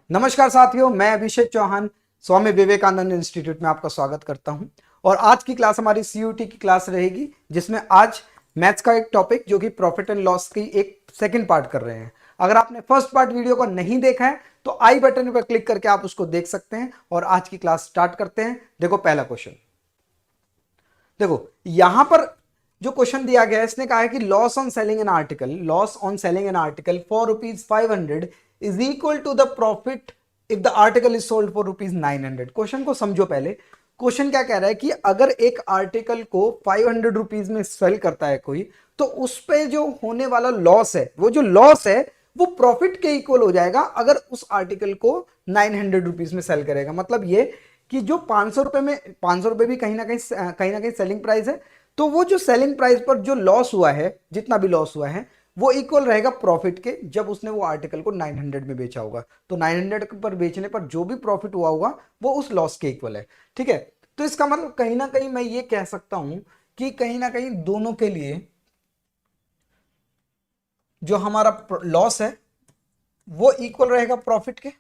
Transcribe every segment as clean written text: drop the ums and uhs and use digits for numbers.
नमस्कार साथियों, मैं अभिषेक चौहान स्वामी विवेकानंद इंस्टीट्यूट में आपका स्वागत करता हूं। और आज की क्लास हमारी सीयूटी की क्लास रहेगी, जिसमें आज मैथ्स का एक टॉपिक जो कि प्रॉफिट एंड लॉस की एक सेकंड पार्ट कर रहे हैं। अगर आपने फर्स्ट पार्ट वीडियो को नहीं देखा है तो आई बटन पर क्लिक करके आप उसको देख सकते हैं। और आज की क्लास स्टार्ट करते हैं। देखो पहला क्वेश्चन, देखो यहां पर जो क्वेश्चन दिया गया है, इसने कहा है कि loss on selling an article for ₹500 is equal to the profit if the article is sold for ₹900। Question को समझो पहले। क्वेश्चन क्या कह रहा है कि अगर एक आर्टिकल को 500 रुपीज में सेल करता है कोई, तो उस पे जो होने वाला लॉस है, वो जो लॉस है वो प्रॉफिट के इक्वल हो जाएगा अगर उस आर्टिकल को 900 रुपीज में सेल करेगा। मतलब ये कि जो 500 रुपए में, 500 रुपए भी कहीं ना कहीं सेलिंग प्राइस है, तो वो जो सेलिंग प्राइस पर जो लॉस हुआ है, जितना भी लॉस हुआ है, वो इक्वल रहेगा प्रॉफिट के, जब उसने वो आर्टिकल को 900 में बेचा होगा। तो 900 पर बेचने पर जो भी प्रॉफिट हुआ होगा वो उस लॉस के इक्वल है। ठीक है, तो इसका मतलब कहीं ना कहीं मैं ये कह सकता हूं कि कहीं ना कहीं दोनों के लिए जो हमारा लॉस है वो इक्वल रहेगा प्रॉफिट के।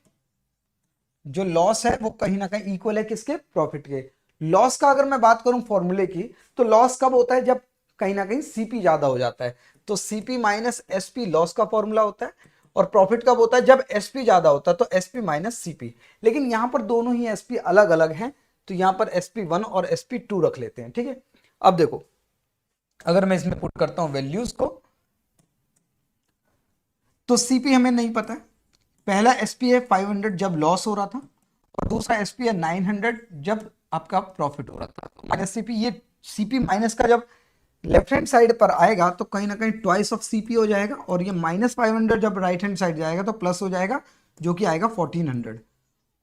जो लॉस है वो कहीं ना कहीं इक्वल है किसके? प्रॉफिट के। लॉस का अगर मैं बात करूं फॉर्मूले की, तो लॉस कब होता है? जब कहीं ना कहीं सीपी ज्यादा हो जाता है। तो सीपी माइनस एसपी लॉस का फॉर्मूला होता है। और प्रॉफिट कब होता है? जब एसपी ज्यादा होता है, तो एसपी माइनस सीपी। लेकिन यहां पर दोनों ही एसपी अलग अलग हैं, तो यहां पर SP1 और SP2 रख लेते हैं। ठीक है, अब देखो अगर मैं इसमें पुट करता हूं वैल्यूज को, तो सीपी हमें नहीं पता है। पहला एसपी है 500 जब लॉस हो रहा था, और दूसरा एसपी है 900 जब आपका प्रॉफिट हो रहा था। माइनस सीपी, ये सीपी माइनस का जब लेफ्ट हैंड साइड पर आएगा तो कहीं ना कहीं ट्वाइस ऑफ सीपी हो जाएगा, और ये -500 जब राइट हैंड साइड जाएगा तो प्लस हो जाएगा, जो कि आएगा 1400।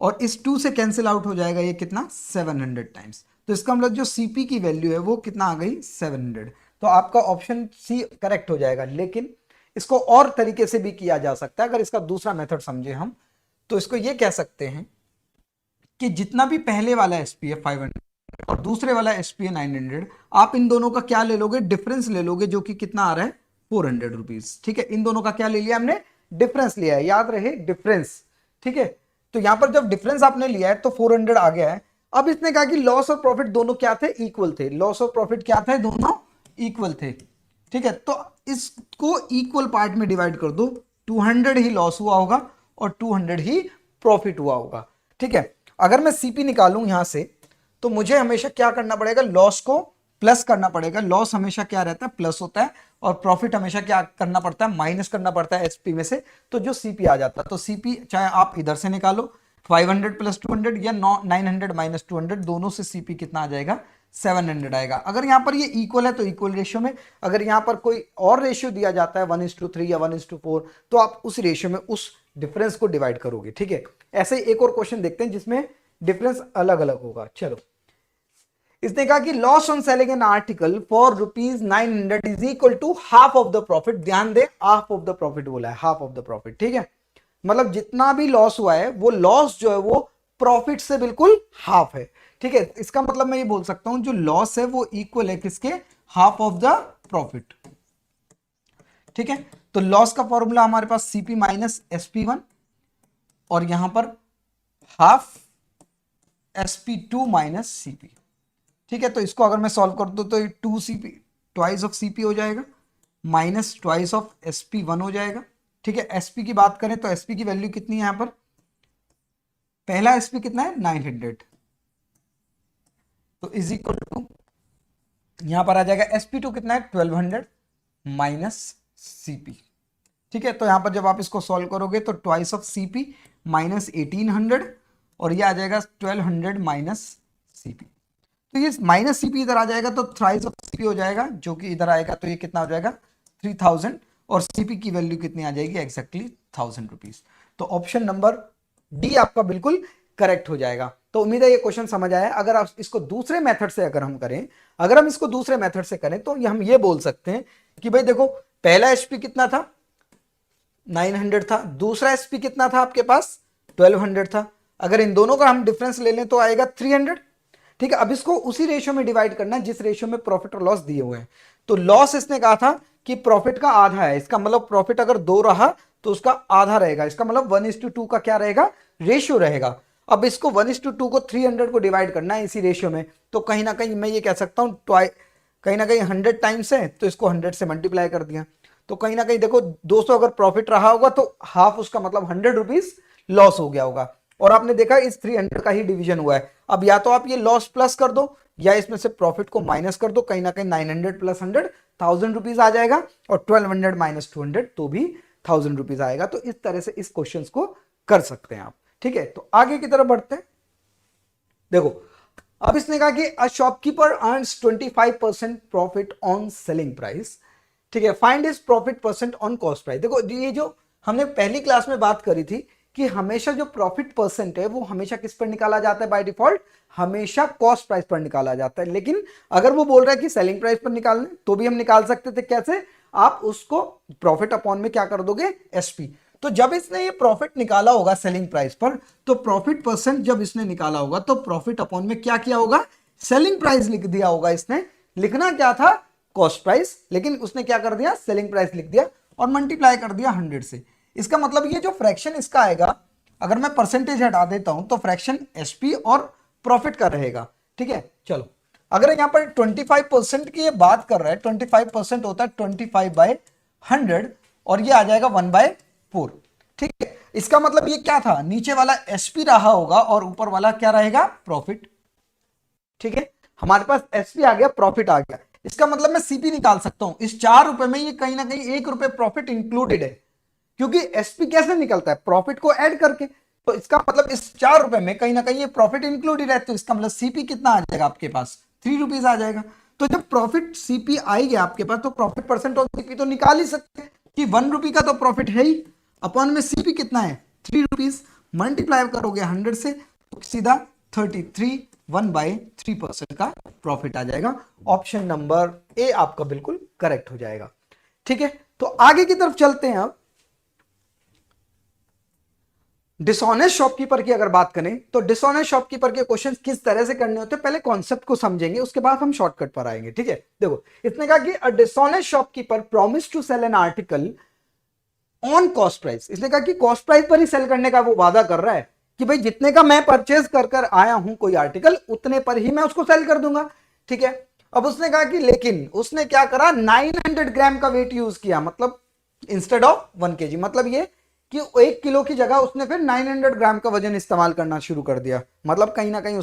और इस 2 से कैंसिल आउट हो जाएगा ये कितना? 700 टाइम्स। तो इसका मतलब जो सीपी की वैल्यू है वो कितना आ गई? 700। तो आपका ऑप्शन सी करेक्ट हो जाएगा। लेकिन इसको और तरीके से भी किया जा सकता है। अगर इसका दूसरा मेथड समझे हम, तो इसको ये कह सकते हैं कि जितना भी पहले वाला एसपी है 500 और दूसरे वाला एसपी है 900, आप इन दोनों का क्या ले लोगे? डिफरेंस ले लोगे, जो कि कितना आ रहा है? 400 रुपीज। ठीक है, इन दोनों का क्या ले लिया हमने? डिफरेंस लिया है। याद रहे, डिफरेंस। ठीक है, तो यहां पर जब डिफरेंस आपने लिया है तो 400 आ गया है। अब इसने कहा कि लॉस और प्रॉफिट दोनों क्या थे? इक्वल थे। लॉस और प्रॉफिट क्या थे? दोनों इक्वल थे। ठीक है, तो इसको इक्वल पार्ट में डिवाइड कर दो। 200 ही लॉस हुआ होगा और 200 ही प्रॉफिट हुआ होगा। ठीक है, अगर मैं सीपी निकालूं यहां से, तो मुझे हमेशा क्या करना पड़ेगा? लॉस को प्लस करना पड़ेगा। लॉस हमेशा क्या रहता है? प्लस होता है। और प्रॉफिट हमेशा क्या करना पड़ता है? माइनस करना पड़ता है एसपी में से। तो जो सीपी आ जाता है, तो सीपी चाहे आप इधर से निकालो 500 + 200 या 900 - 200, दोनों से सीपी कितना आ जाएगा? 700 आएगा। अगर यहां पर ये इक्वल है तो इक्वल रेशियो में, अगर यहां पर कोई और रेशियो दिया जाता है 1:3 या 1:4, तो आप उस रेशियो में उस डिफरेंस को डिवाइड करोगे। ठीक है, ऐसे ही एक और क्वेश्चन देखते हैं जिसमें डिफरेंस अलग अलग होगा। चलो, इसने कहा कि loss on selling an article for ₹900 is equal to half of the profit. ध्यान दे, हाफ ऑफ द प्रॉफिट बोला है, हाफ ऑफ द प्रॉफिट। ठीक है, मतलब जितना भी लॉस हुआ है वो लॉस जो है वो प्रॉफिट से बिल्कुल हाफ है। ठीक है, इसका मतलब मैं ये बोल सकता हूं जो लॉस है वो इक्वल है किसके? Half of the profit. ठीक है, तो लॉस का फॉर्मूला हमारे पास सीपी माइनस SP1, और यहां पर हाफ SP2 माइनस सीपी। ठीक है, तो इसको अगर मैं सॉल्व कर दूं तो 2CP, ट्वाइस ऑफ सीपी हो जाएगा, माइनस ट्वाइस ऑफ SP1 हो जाएगा। ठीक है, एसपी की बात करें तो एसपी की वैल्यू कितनी है? यहां पर पहला एसपी कितना है? 900। तो इज इक्वल टू, यहां पर आ जाएगा SP2 कितना है? 1200 माइनस सीपी। ठीक है, तो यहां पर जब आप इसको सॉल्व करोगे तो ट्वाइस ऑफ सीपी माइनस 1800, और ये आ जाएगा 1200 माइनस सीपी। तो ये माइनस सीपी इधर आ जाएगा तो थ्राइस ऑफ सीपी हो जाएगा, जो कि इधर आएगा तो ये कितना हो जाएगा? 3000। और सीपी की वैल्यू कितनी आ जाएगी? Exactly 1000 rupees. तो ऑप्शन नंबर डी आपका बिल्कुल करेक्ट हो जाएगा। तो उम्मीद है ये क्वेश्चन समझ आया। अगर आप इसको दूसरे मेथड से अगर हम करें, अगर हम इसको दूसरे मेथड से करें, तो हम ये बोल सकते हैं कि भाई देखो, पहला एचपी कितना था? 900 था। दूसरा एसपी कितना था आपके पास? 1200 था। अगर इन दोनों का हम डिफरेंस ले लें तो आएगा 300। ठीक है, अब इसको उसी रेशियो में डिवाइड करना है जिस रेशियो में प्रॉफिट और लॉस दिए हुए हैं। तो लॉस इसने कहा था कि प्रॉफिट का आधा है, इसका मतलब प्रॉफिट अगर 2 रहा तो उसका आधा रहेगा, इसका मतलब 1:2 का क्या रहेगा, रेशियो रहेगा। अब इसको 1:2 को 300 को डिवाइड करना है इसी रेशियो में, तो कहीं ना कहीं मैं ये कह सकता हूं कहीं ना कहीं 100 टाइम्स है तो इसको 100 से मल्टीप्लाई कर दिया, तो कहीं ना कहीं देखो 200 अगर प्रॉफिट रहा होगा तो हाफ उसका मतलब 100 रुपीज लॉस हो गया होगा। और आपने देखा इस 300 का ही डिवीजन हुआ है। अब या तो आप ये लॉस प्लस कर दो या इसमें से प्रॉफिट को माइनस कर दो, कहीं ना कहीं 900 प्लस 100 1000 रुपीज आ जाएगा, और 1200 माइनस 200 तो भी 1000 रुपीज आएगा। तो इस तरह से इस क्वेश्चन को कर सकते हैं आप। ठीक है, तो आगे की तरफ बढ़ते हैं। देखो अब इसने कहा कि a shopkeeper earns 25% profit on selling price. ठीक है, find his profit percent on cost price. देखो ये जो हमने पहली क्लास में बात करी थी कि हमेशा जो प्रॉफिट परसेंट है वो हमेशा किस पर निकाला जाता है, बाय डिफॉल्ट हमेशा कॉस्ट प्राइस पर निकाला जाता है। लेकिन अगर वो बोल रहा है कि सेलिंग प्राइस पर निकालने, तो भी हम निकाल सकते थे। कैसे, आप उसको प्रॉफिट अपॉन में क्या कर दोगे, एसपी। तो जब इसने ये प्रॉफिट निकाला होगा सेलिंग प्राइस पर, तो प्रॉफिट परसेंट जब इसने निकाला होगा तो प्रॉफिट अपॉन में क्या किया होगा, सेलिंग प्राइस लिख दिया होगा। इसने लिखना क्या था, कॉस्ट प्राइस, लेकिन उसने क्या कर दिया, सेलिंग प्राइस लिख दिया और मल्टीप्लाई कर दिया 100 से। इसका मतलब ये जो फ्रैक्शन इसका आएगा, अगर मैं परसेंटेज हटा देता हूं तो फ्रैक्शन एसपी और प्रॉफिट का रहेगा। ठीक है, चलो अगर यहां पर 25% की ये बात कर रहा है, 25% होता है 25/100 और ये आ जाएगा 1/4। ठीक है, इसका मतलब ये क्या था, नीचे वाला एसपी रहा होगा और ऊपर वाला क्या रहेगा, प्रॉफिट। ठीक है, हमारे पास एसपी आ गया, प्रॉफिट आ गया। इसका मतलब मैं सीपी निकाल सकता हूं। इस 4 रुपए में ये कहीं ना कहीं 1 रुपए प्रॉफिट इंक्लूडेड है, क्योंकि एसपी कैसे निकलता है, प्रॉफिट को ऐड करके। तो इसका मतलब इस 4 रुपए में कहीं ना कहीं ये प्रॉफिट इंक्लूडेड है, तो इसका मतलब सीपी कितना आ जाएगा आपके पास, 3 रुपीज आ जाएगा। तो जब प्रॉफिट सीपी आएगी आपके पास, तो प्रॉफिट परसेंट ऑफ सीपी तो निकाल ही सकते हैं कि 1 रुपी का तो प्रॉफिट है ही, अपॉन में सीपी कितना है, 3 रुपीज, मल्टीप्लाई करोगे 100 से तो सीधा 33 1/3% का प्रॉफिट आ जाएगा। ऑप्शन नंबर ए आपका बिल्कुल करेक्ट हो जाएगा। ठीक है, तो आगे की तरफ चलते हैं। अब डिसऑनेस्ट शॉपकीपर की अगर बात करें तो डिसऑनेस्ट शॉपकीपर के क्वेश्चन किस तरह से करने होते हैं, पहले कॉन्सेप्ट को समझेंगे, उसके बाद हम शॉर्टकट पर आएंगे। ठीक है, देखो इसने कहा कि a dishonest shopkeeper promise to sell an article on cost price. इसने कहा कि कॉस्ट प्राइस पर ही सेल करने का वो वादा कर रहा है कि भाई जितने का मैं परचेज कर आया हूं कोई आर्टिकल, उतने पर ही मैं उसको सेल कर दूंगा। ठीक है, अब उसने कहा कि लेकिन उसने क्या करा, 900 ग्राम का वेट यूज किया, मतलब इंस्टेड ऑफ 1 kg। मतलब ये कि 1 किलो की जगह उसने फिर 900 ग्राम का वजन इस्तेमाल करना शुरू कर दिया। मतलब कहीं ना कहीं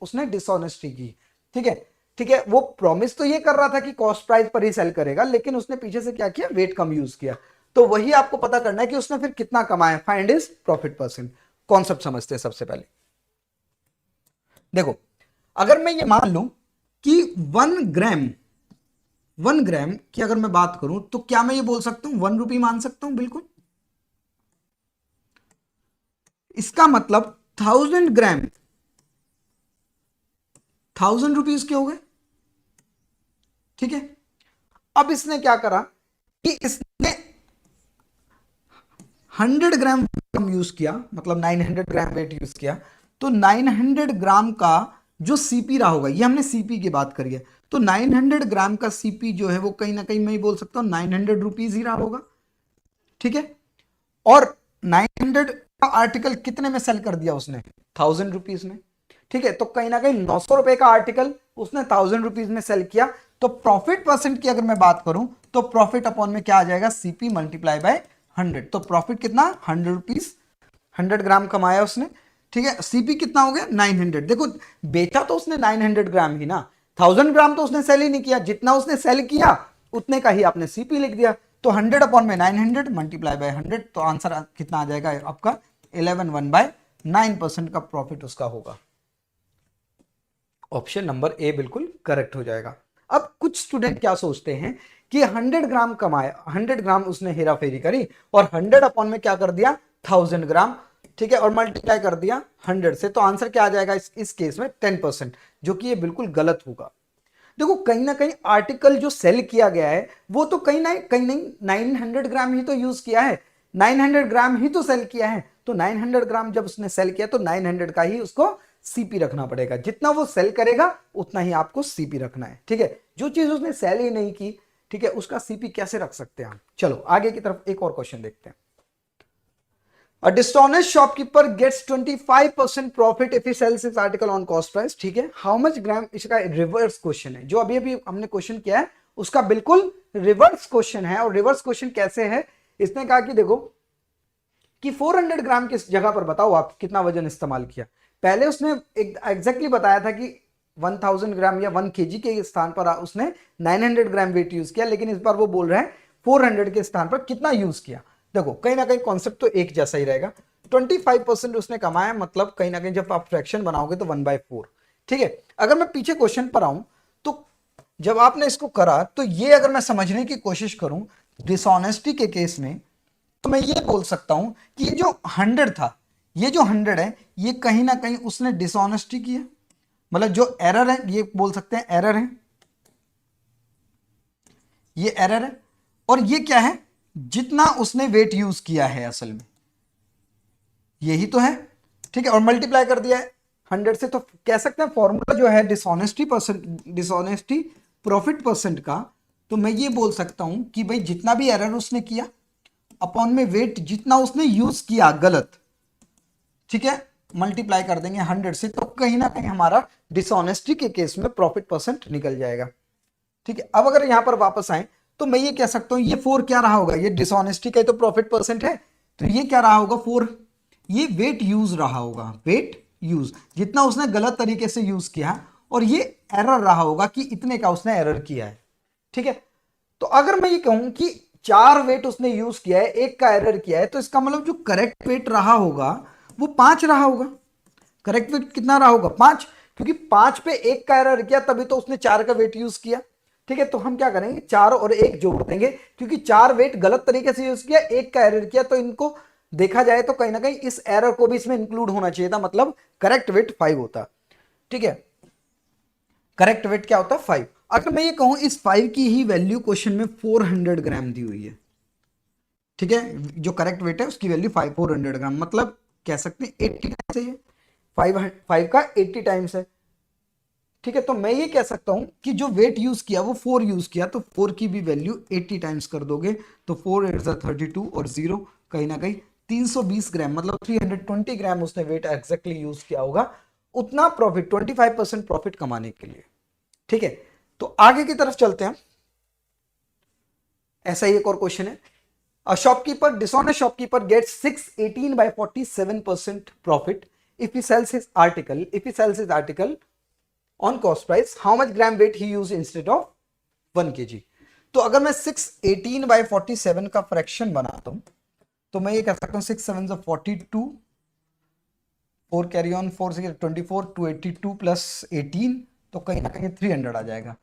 उसने डिसऑनेस्टी की। ठीक है, ठीक है, वो प्रॉमिस तो ये कर रहा था कि कॉस्ट प्राइस पर ही सेल करेगा, लेकिन उसने पीछे से क्या किया, वेट कम यूज किया। तो वही आपको पता करना है कि उसने फिर कितना कमाया, find his profit percent. Concept समझते हैं सबसे पहले। देखो अगर मैं ये मान लूं कि 1 ग्राम की अगर मैं बात करूं, तो क्या मैं ये बोल सकता हूं 1 रुपी मान सकता हूं, बिल्कुल। इसका मतलब 1000 ग्राम 1000 रुपीज के हो गए। ठीक है, अब इसने क्या करा कि इसने 100 ग्राम कम यूज किया, मतलब 900 ग्राम वेट यूज किया। तो 900 ग्राम का जो सीपी रहा होगा, ये हमने सीपी की बात करी है, तो 900 ग्राम का सीपी जो है वो कहीं ना कहीं मैं बोल सकता हूं 900 रुपीज ही रहा होगा। ठीक है, और 900 का आर्टिकल कितने में सेल कर दिया उसने, 1000 रुपीज में। ठीक है, तो कहीं ना कहीं 900 रुपए का आर्टिकल उसने 1000 रुपीज में सेल किया। तो प्रॉफिट परसेंट की अगर मैं बात करूं तो प्रॉफिट अपॉन में क्या आ जाएगा, सीपी मल्टीप्लाई बाय 100। तो प्रॉफिट कितना, 100 रुपीज, 100 ग्राम कमाया उसने। ठीक है, सीपी कितना हो गया, 900। देखो बेचा तो उसने 900 ग्राम ही ना, 1000 ग्राम तो उसने सेल ही नहीं किया, जितना उसने सेल किया उतने का ही आपने सीपी लिख दिया। तो 100 अपॉन में 900 मल्टीप्लाई बाय 100, तो आंसर कितना आ जाएगा आपका, 11 1/9% का प्रॉफिट उसका होगा। ऑप्शन नंबर ए बिल्कुल करेक्ट हो जाएगा। अब कुछ स्टूडेंट क्या सोचते हैं कि 100 ग्राम कमाया, 100 ग्राम उसने हेरा फेरी करी और 100 अपॉन में क्या कर दिया, 1000 ग्राम। ठीक है, और मल्टीप्लाई कर दिया 100 से, तो आंसर क्या आ जाएगा इस केस में 10%, जो कि ये बिल्कुल गलत होगा। देखो कहीं ना कहीं आर्टिकल जो सेल किया गया है वो तो कहीं नहीं 900 ग्राम ही तो यूज किया है, 900 ग्राम ही तो सेल किया है। तो 900 ग्राम जब उसने सेल किया तो 900 का ही उसको सीपी रखना पड़ेगा। जितना वो सेल करेगा उतना ही आपको सीपी रखना है, ठीक है। जो चीज उसने सेल ही नहीं की, ठीक है, उसका सीपी कैसे रख सकते हैं हम। चलो आगे की तरफ एक और क्वेश्चन देखते हैं। A dishonest shopkeeper gets 25% profit if he sells his article on cost price, ठीक है। How much gram, इसका रिवर्स क्वेश्चन है, जो अभी अभी हमने क्वेश्चन किया है उसका बिल्कुल रिवर्स क्वेश्चन है। और रिवर्स क्वेश्चन कैसे है, इसने कहा कि देखो कि 400 ग्राम की जगह पर बताओ आप कितना वजन इस्तेमाल किया। पहले उसने एग्जैक्टली बताया था कि 1000 ग्राम या 1 kg के स्थान पर उसने 900 ग्राम वेट यूज किया, लेकिन इस बार वो बोल रहे हैं 400 के स्थान पर कितना यूज किया। देखो कहीं ना कहीं कॉन्सेप्ट तो एक जैसा ही रहेगा। 25% उसने कमाया, मतलब कहीं ना कहीं जब आप फ्रैक्शन बनाओगे तो 1/4, ठीक है। अगर मैं पीछे क्वेश्चन पर आऊं तो जब आपने इसको करा तो ये अगर मैं समझने की कोशिश करूं डिसऑनेस्टी के केस में, तो मैं ये बोल सकता हूं कि ये जो 100 था, ये जो 100 है, ये कहीं ना कहीं उसने डिसऑनेस्टी की है। मतलब जो एरर है, ये बोल सकते हैं एरर है, ये एरर है। और ये क्या है, जितना उसने वेट यूज किया है असल में यही तो है, ठीक है। और मल्टीप्लाई कर दिया है 100 से, तो कह सकते हैं फॉर्मूला जो है डिसऑनेस्टी प्रॉफिट परसेंट का, तो मैं ये बोल सकता हूं कि भाई जितना भी एरर उसने किया अपॉन में वेट जितना उसने यूज किया गलत, ठीक है, मल्टीप्लाई कर देंगे 100 से, तो कहीं ना कहीं हमारा डिसऑनेस्टी के केस में प्रॉफिट परसेंट निकल जाएगा, ठीक है। अब अगर यहां पर वापस आए तो मैं ये कह सकता हूं ये 4 क्या रहा होगा, ये डिसऑनेस्टी का तो प्रॉफिट परसेंट है, तो ये क्या रहा होगा 4, ये वेट यूज रहा होगा, वेट यूज जितना उसने गलत तरीके से यूज किया, और ये एरर रहा होगा कि इतने का उसने एरर किया है, ठीक है। तो अगर मैं ये कहूं कि 4 वेट उसने यूज किया है, एक का एरर किया है, तो इसका मतलब जो करेक्ट वेट रहा होगा वो 5 रहा होगा। करेक्ट वेट कितना रहा होगा 5, क्योंकि 5 पे एक का एरर किया तभी तो उसने 4 का वेट यूज किया, ठीक है। तो हम क्या करेंगे 4 और 1 जोड़ देंगे, क्योंकि 4 वेट गलत तरीके से यूज किया, एक का एरर किया, तो इनको देखा जाए तो कहीं ना कहीं इस एरर को भी इसमें इंक्लूड होना चाहिए था, मतलब करेक्ट वेट 5 होता, ठीक है। करेक्ट वेट क्या होता है 5। अगर मैं ये कहूं इस 5 की ही वैल्यू क्वेश्चन में 400 ग्राम दी हुई है, ठीक है, जो करेक्ट वेट है उसकी वैल्यू 400 ग्राम, मतलब कह सकते हैं 80 टाइम्स है, 5 का 80 टाइम्स है, ठीक है। तो मैं ये कह सकता हूं कि जो वेट यूज किया वो 4 यूज किया, तो 4 की भी वैल्यू 80 टाइम्स कर दोगे तो 4 8 32 और 0 कहीं ना कहीं 320 ग्राम, मतलब 320 ग्राम उसने वेट एग्जैक्टली यूज किया होगा, उतना प्रॉफिट 25% प्रॉफिट कमाने के लिए, ठीक है। तो आगे की तरफ चलते हैं। ऐसा ही एक और क्वेश्चन है। A shopkeeper, dishonest shopkeeper gets 618/47% profit if he sells his article on cost price. How much gram weight he used instead of 1 kg? तो अगर मैं 618/47 का फ्रैक्शन बनाता हूं तो मैं ये कह सकता हूं 6 7 42, 4 कैरी ऑन 4 से 24, 282 प्लस 18, तो कहीं ना कहीं 300 आ जाएगा।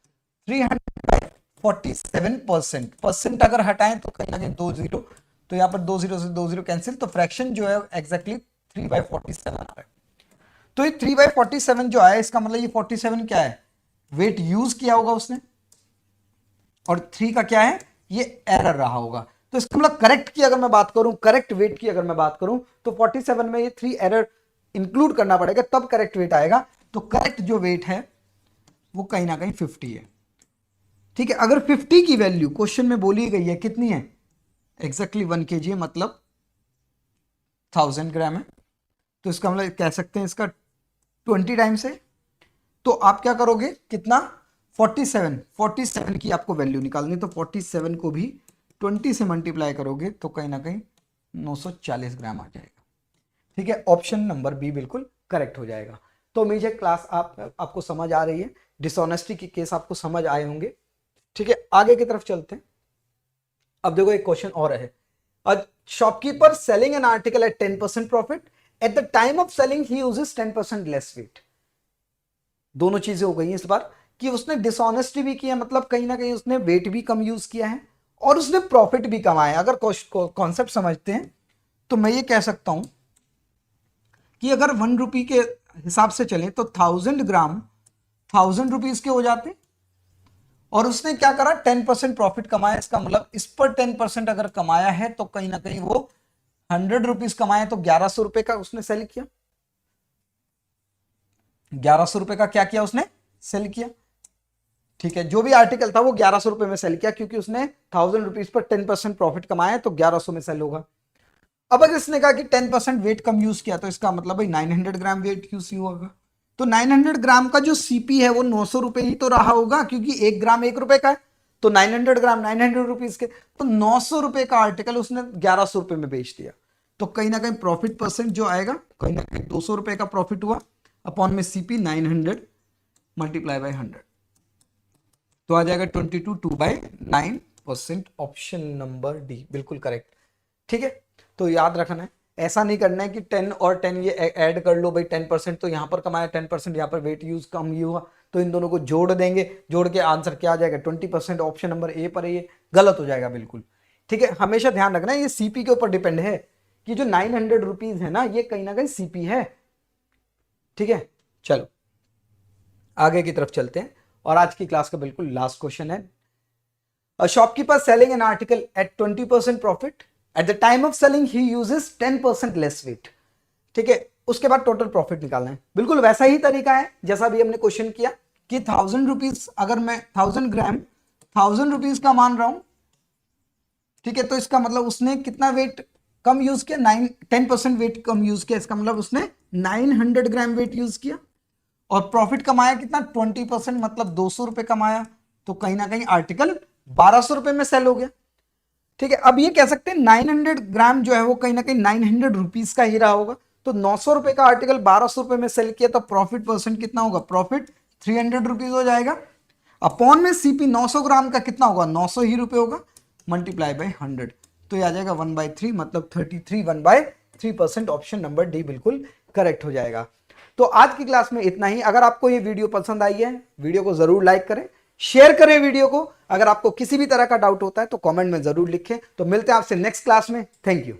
347% परसेंट अगर हटाएं तो कहीं ना कहीं 2 जीरो, तो यहाँ पर 2 जीरो से 2 जीरो कैंसिल, तो फ्रैक्शन जो है एग्जैक्टली 3/47 आ रहा है। तो ये 3/47 जो आया इसका मतलब ये 47 क्या है, वेट यूज किया होगा उसने, और 3 का क्या है, ये एरर रहा होगा। तो इसका मतलब करेक्ट की अगर मैं बात करूं, करेक्ट वेट की अगर मैं बात करूं तो 47 में ये 3 एरर इंक्लूड करना पड़ेगा तब करेक्ट वेट आएगा। तो करेक्ट जो वेट है वो कहीं ना कहीं 50 है, ठीक है। अगर 50 की वैल्यू क्वेश्चन में बोली गई है कितनी है, एग्जैक्टली 1 kg है, मतलब 1000 ग्राम है, तो इसका मतलब कह सकते हैं इसका 20 टाइम्स है। तो आप क्या करोगे, कितना 47 की आपको वैल्यू निकालनी, तो 47 को भी 20 से मल्टीप्लाई करोगे तो कहीं ना कहीं 940 ग्राम आ जाएगा, ठीक है। ऑप्शन नंबर बी बिल्कुल करेक्ट हो जाएगा। तो उम्मीद है क्लास आपको समझ आ रही है, डिसऑनेस्टी के केस आपको समझ आए होंगे, ठीक है। आगे की तरफ चलते हैं। अब देखो एक क्वेश्चन और है। Shopkeeper selling an article at 10% profit, at the time of selling ही यूजेस 10% लेस वेट। दोनों चीजें हो गई इस बार कि उसने डिसऑनेस्टी भी किया, मतलब कहीं ना कहीं उसने वेट भी कम यूज किया है और उसने प्रॉफिट भी कमाया। अगर कॉन्सेप्ट समझते हैं तो मैं ये कह सकता हूं कि अगर 1 रुपी के हिसाब से चलें तो 1000 ग्राम 1000 रुपीज के हो जाते, और उसने क्या करा 10% प्रॉफिट कमाया। इसका मतलब इस पर 10% अगर कमाया है तो कहीं ना कहीं वो 100 रुपीज कमाए, तो 1100 रुपए का उसने सेल किया, 1100 रुपए का क्या किया उसने, सेल किया। ठीक है, जो भी आर्टिकल था वो 1100 रुपए में सेल किया, क्योंकि उसने 1000 रुपीज पर 10% प्रॉफिट कमाया, तो 1100 में सेल होगा। अब अगर इसने कहा कि 10% वेट कम यूज किया, तो इसका मतलब भाई 900 ग्राम वेट यूज होगा। तो 900 ग्राम का जो सीपी है वो 900 रुपए ही तो रहा होगा, क्योंकि 1 ग्राम 1 रुपए का है, तो 900 ग्राम 900 रुपीज के, तो 900 रुपए का आर्टिकल उसने 1100 रुपए में बेच दिया। तो कहीं ना कहीं प्रॉफिट परसेंट जो आएगा, कहीं ना कहीं 200 रुपए का प्रॉफिट हुआ, अपॉन में सीपी 900 मल्टीप्लाई बाय 100, तो आ जाएगा 22/9%। ऑप्शन नंबर डी बिल्कुल करेक्ट। ठीक है, तो याद रखना है, ऐसा नहीं करना है कि 10 और 10 ये ऐड कर लो भाई, 10% तो यहां पर कमाया, 10% यहां पर वेट यूज कम ही हुआ, तो इन दोनों को जोड़ देंगे, जोड़ के आंसर क्या आ जाएगा 20%। ऑप्शन नंबर ए पर है, ये गलत हो जाएगा बिल्कुल। ठीक है, हमेशा ध्यान रखना ये सीपी के ऊपर डिपेंड है, कि जो 900 रुपीज है ना, ये कहीं ना कहीं सीपी है। ठीक है, चलो आगे की तरफ चलते हैं, और आज की क्लास का बिल्कुल लास्ट क्वेश्चन है। A shopkeeper selling an article at 20% profit. At the time of selling, he uses 10% less weight. ठीक है, उसके बाद टोटल प्रॉफिट निकालना है। बिल्कुल वैसा ही तरीका है जैसा भी हमने क्वेश्चन किया, कि 1000 रुपीज, अगर मैं 1000 ग्राम 1000 रुपीज का मान रहा हूं, ठीक है, तो इसका मतलब उसने कितना वेट कम यूज किया, 10% वेट कम यूज किया, इसका मतलब उसने 900 ग्राम वेट यूज किया, और प्रॉफिट कमाया कितना 20%, मतलब 200 रुपए कमाया, तो कहीं ना कहीं आर्टिकल 1200 रुपए में सेल हो गया। ठीक है, अब ये कह सकते हैं 900 ग्राम जो है वो कहीं ना कहीं 900 रुपीज का ही रहा होगा, तो 900 रुपए का आर्टिकल 1200 रुपए में सेल किया, तो प्रॉफिट परसेंट कितना होगा, प्रॉफिट 300 रुपीज हो जाएगा, अपॉन में सीपी 900 ग्राम का कितना होगा, 900 ही रुपए होगा, मल्टीप्लाई बाय 100, तो ये आ जाएगा 1/3, मतलब 33 1/3%। ऑप्शन नंबर डी बिल्कुल करेक्ट हो जाएगा। तो आज की क्लास में इतना ही। अगर आपको ये वीडियो पसंद आई है, वीडियो को जरूर लाइक करें, शेयर करें वीडियो को। अगर आपको किसी भी तरह का डाउट होता है तो कमेंट में जरूर लिखें। तो मिलते हैं आपसे नेक्स्ट क्लास में। Thank you.